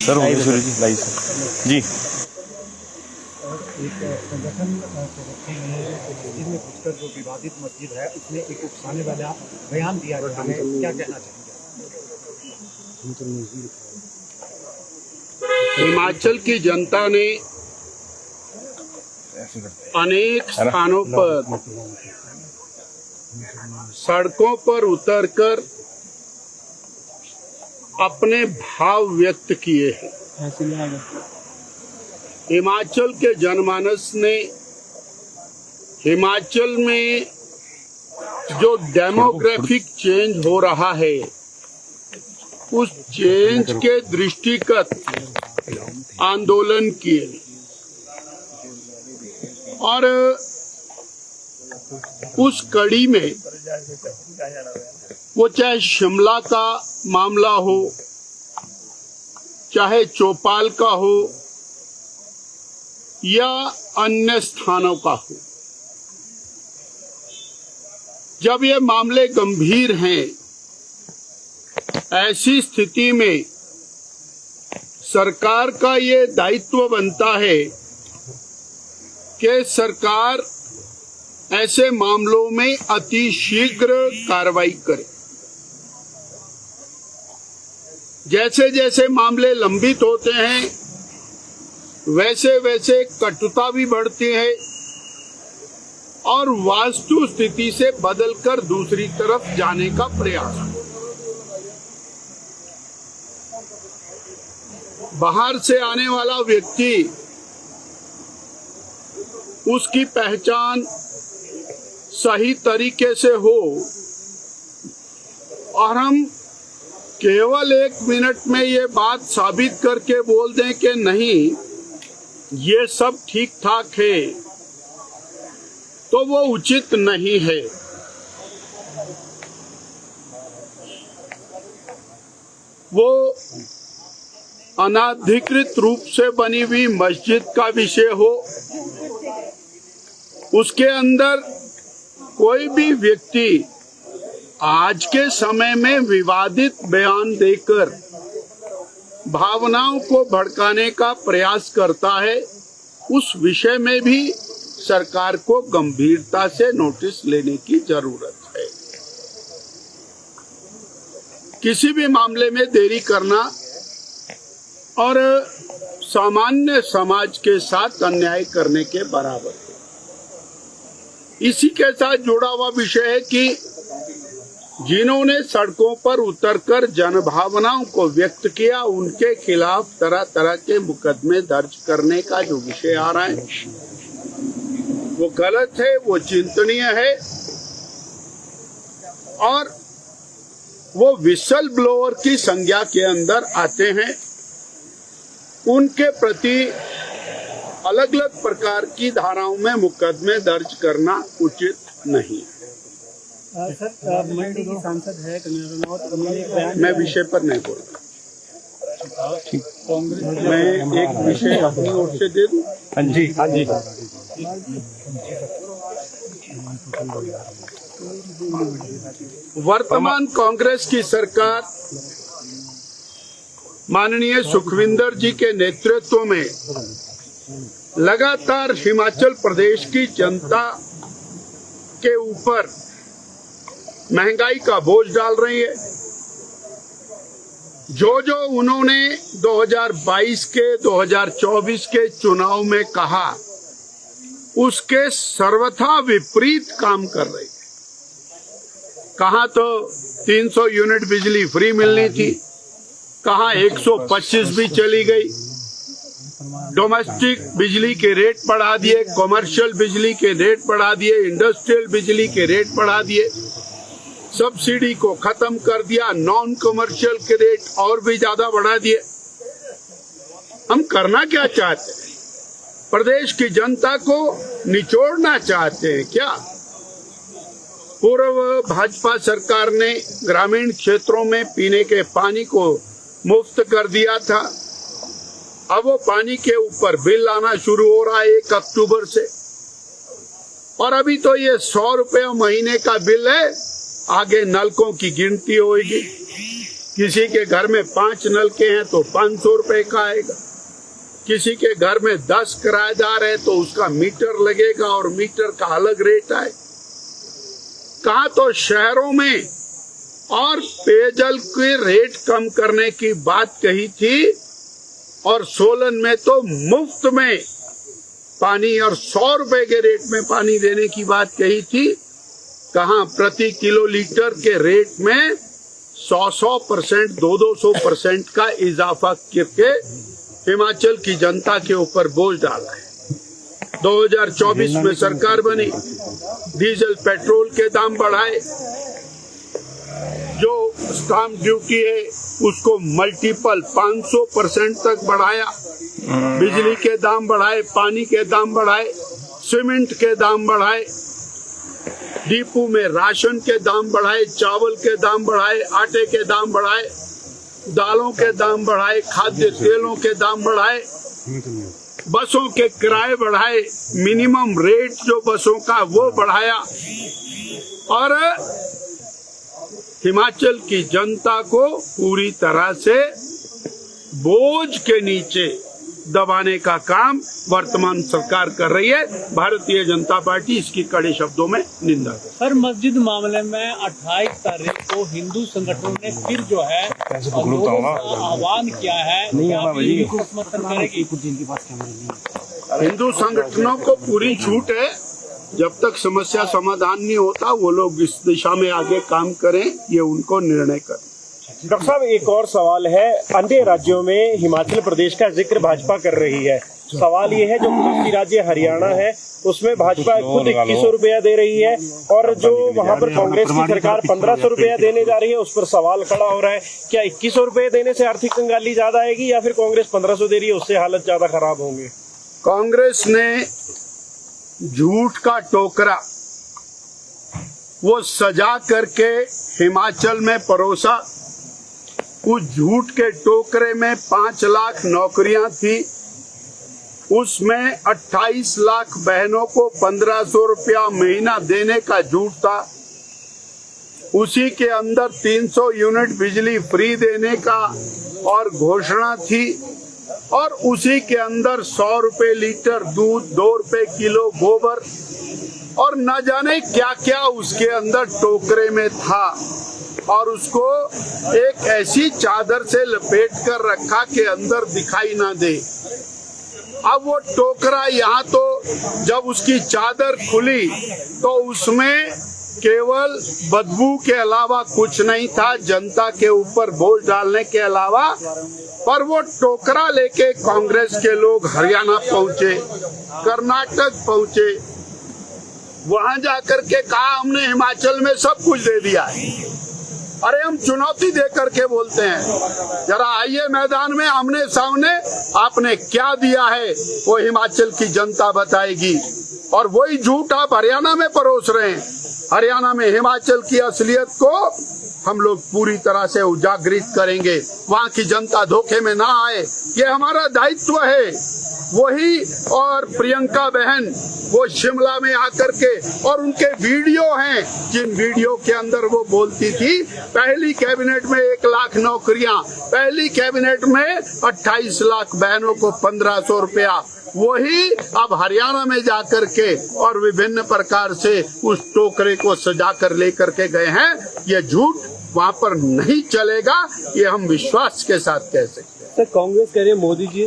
Sir हो गया जी live sir जी। एक संगठन में घुसकर जो विवादित मस्जिद है उसमें एक उकसाने वाला बयान दिया गया है, क्या कहना चाहेंगे? हिमाचल की जनता ने अनेक स्थानों पर सड़कों पर उतरकर अपने भाव व्यक्त किए हैं। हिमाचल के जनमानस ने हिमाचल में जो डेमोग्राफिक चेंज हो रहा है उस चेंज के दृष्टिगत आंदोलन किए और उस कड़ी में वो चाहे शिमला का मामला हो, चाहे चौपाल का हो या अन्य स्थानों का हो, जब ये मामले गंभीर हैं, ऐसी स्थिति में सरकार का ये दायित्व बनता है कि सरकार ऐसे मामलों में अति शीघ्र कार्रवाई करे। जैसे जैसे मामले लंबित होते हैं वैसे वैसे कटुता भी बढ़ती है और वास्तु स्थिति से बदलकर दूसरी तरफ जाने का प्रयास। बाहर से आने वाला व्यक्ति, उसकी पहचान सही तरीके से हो और हम केवल 1 मिनट में ये बात साबित करके बोल दें कि नहीं ये सब ठीक ठाक है, तो वो उचित नहीं है। वो अनाधिकृत रूप से बनी हुई मस्जिद का विषय हो, उसके अंदर कोई भी व्यक्ति आज के समय में विवादित बयान देकर भावनाओं को भड़काने का प्रयास करता है, उस विषय में भी सरकार को गंभीरता से नोटिस लेने की जरूरत है। किसी भी मामले में देरी करना और सामान्य समाज के साथ अन्याय करने के बराबर है। इसी के साथ जुड़ा हुआ विषय है कि जिन्होंने सड़कों पर उतरकर जनभावनाओं को व्यक्त किया, उनके खिलाफ तरह तरह के मुकदमे दर्ज करने का जो विषय आ रहा है वो गलत है, वो चिंतनीय है और वो विसल ब्लोअर की संज्ञा के अंदर आते हैं। उनके प्रति अलग अलग प्रकार की धाराओं में मुकदमे दर्ज करना उचित नहीं है। सर, मंडी की सांसद है कंगना रनौत, उन्होंने एक बयान, मैं विषय पर नहीं बोल रहा। मैं एक विषय अपनी ओर से दे दूं। हाँ जी हाँ जी। वर्तमान कांग्रेस की सरकार माननीय सुखविंदर जी के नेतृत्व में लगातार हिमाचल प्रदेश की जनता के ऊपर महंगाई का बोझ डाल रही है। जो जो उन्होंने 2022 के 2024 के चुनाव में कहा उसके सर्वथा विपरीत काम कर रही है। कहाँ तो 300 यूनिट बिजली फ्री मिलनी थी, कहाँ 125 भी चली गई। डोमेस्टिक बिजली के रेट बढ़ा दिए, कॉमर्शियल बिजली के रेट बढ़ा दिए, इंडस्ट्रियल बिजली के रेट बढ़ा दिए, सब्सिडी को खत्म कर दिया, नॉन कमर्शियल के रेट और भी ज्यादा बढ़ा दिए। हम करना क्या चाहते हैं? प्रदेश की जनता को निचोड़ना चाहते हैं क्या? पूर्व भाजपा सरकार ने ग्रामीण क्षेत्रों में पीने के पानी को मुफ्त कर दिया था। अब वो पानी के ऊपर बिल आना शुरू हो रहा है 1 अक्टूबर से, और अभी तो ये 100 रुपये महीने का बिल है, आगे नलकों की गिनती होगी। किसी के घर में 5 नलके हैं तो 500 रुपए का आएगा, किसी के घर में 10 किराएदार है तो उसका मीटर लगेगा और मीटर का अलग रेट आए। कहा तो शहरों में और पेयजल के रेट कम करने की बात कही थी और सोलन में तो मुफ्त में पानी और 100 रुपए के रेट में पानी देने की बात कही थी। कहा प्रति किलोलीटर के रेट में 100% 200% का इजाफा करके हिमाचल की जनता के ऊपर बोझ डाला है। 2024 में सरकार बनी, डीजल पेट्रोल के दाम बढ़ाए, जो स्टाम्प ड्यूटी है उसको मल्टीपल 500% तक बढ़ाया, बिजली के दाम बढ़ाए, पानी के दाम बढ़ाए, सीमेंट के दाम बढ़ाए, डिपो में राशन के दाम बढ़ाए, चावल के दाम बढ़ाए, आटे के दाम बढ़ाए, दालों के दाम बढ़ाए, खाद्य तेलों के दाम बढ़ाए, बसों के किराए बढ़ाए, मिनिमम रेट जो बसों का वो बढ़ाया और हिमाचल की जनता को पूरी तरह से बोझ के नीचे दबाने का काम वर्तमान सरकार कर रही है। भारतीय जनता पार्टी इसकी कड़े शब्दों में निंदा है। सर, मस्जिद मामले में 28 तारीख को हिंदू संगठनों ने फिर जो है लोगों का आह्वान किया है, समर्थन करेगी। हिंदू संगठनों को पूरी छूट है, जब तक समस्या समाधान नहीं होता वो लोग इस दिशा में आगे काम करें, ये उनको निर्णय करें। डॉक्टर साहब, एक और सवाल है, अन्य राज्यों में हिमाचल प्रदेश का जिक्र भाजपा कर रही है। सवाल ये है, जो पड़ोसी राज्य हरियाणा है उसमें भाजपा खुद 2100 रुपया दे रही है और जो वहाँ पर कांग्रेस की सरकार 1500 रुपया देने जा रही है, उस पर सवाल खड़ा हो रहा है। क्या 2100 रुपये देने से आर्थिक कंगाली ज्यादा आएगी या फिर कांग्रेस 1500 दे रही है उससे हालत ज्यादा खराब होंगे? कांग्रेस ने झूठ का टोकरा वो सजा करके हिमाचल में परोसा। उस झूठ के टोकरे में 5 लाख नौकरियां थी, उसमें 28 लाख बहनों को 1500 रुपया महीना देने का झूठ था। उसी के अंदर 300 यूनिट बिजली फ्री देने का और घोषणा थी और उसी के अंदर 100 रुपए लीटर दूध, 2 रुपए किलो गोबर और न जाने क्या क्या उसके अंदर टोकरे में था और उसको एक ऐसी चादर से लपेट कर रखा कि अंदर दिखाई ना दे। अब वो टोकरा यहाँ तो जब उसकी चादर खुली तो उसमें केवल बदबू के अलावा कुछ नहीं था, जनता के ऊपर बोझ डालने के अलावा। पर वो टोकरा लेके कांग्रेस के लोग हरियाणा पहुंचे, कर्नाटक पहुंचे, वहां जाकर के कहा हमने हिमाचल में सब कुछ दे दिया है। अरे हम चुनौती दे करके बोलते हैं, जरा आइए मैदान में आमने सामने, आपने क्या दिया है वो हिमाचल की जनता बताएगी। और वही झूठ आप हरियाणा में परोस रहे हैं। हरियाणा में हिमाचल की असलियत को हम लोग पूरी तरह से उजागरित करेंगे, वहाँ की जनता धोखे में ना आए, ये हमारा दायित्व है। वही और प्रियंका बहन वो शिमला में आकर के, और उनके वीडियो हैं जिन वीडियो के अंदर वो बोलती थी पहली कैबिनेट में 1 लाख नौकरियां, पहली कैबिनेट में 28 लाख बहनों को 1500 रुपया, वही अब हरियाणा में जाकर के और विभिन्न प्रकार से उस टोकरे को सजा कर लेकर के गए हैं। ये झूठ वहाँ पर नहीं चलेगा, ये हम विश्वास के साथ कह सकते हैं। सर, कांग्रेस कह रही है मोदी जी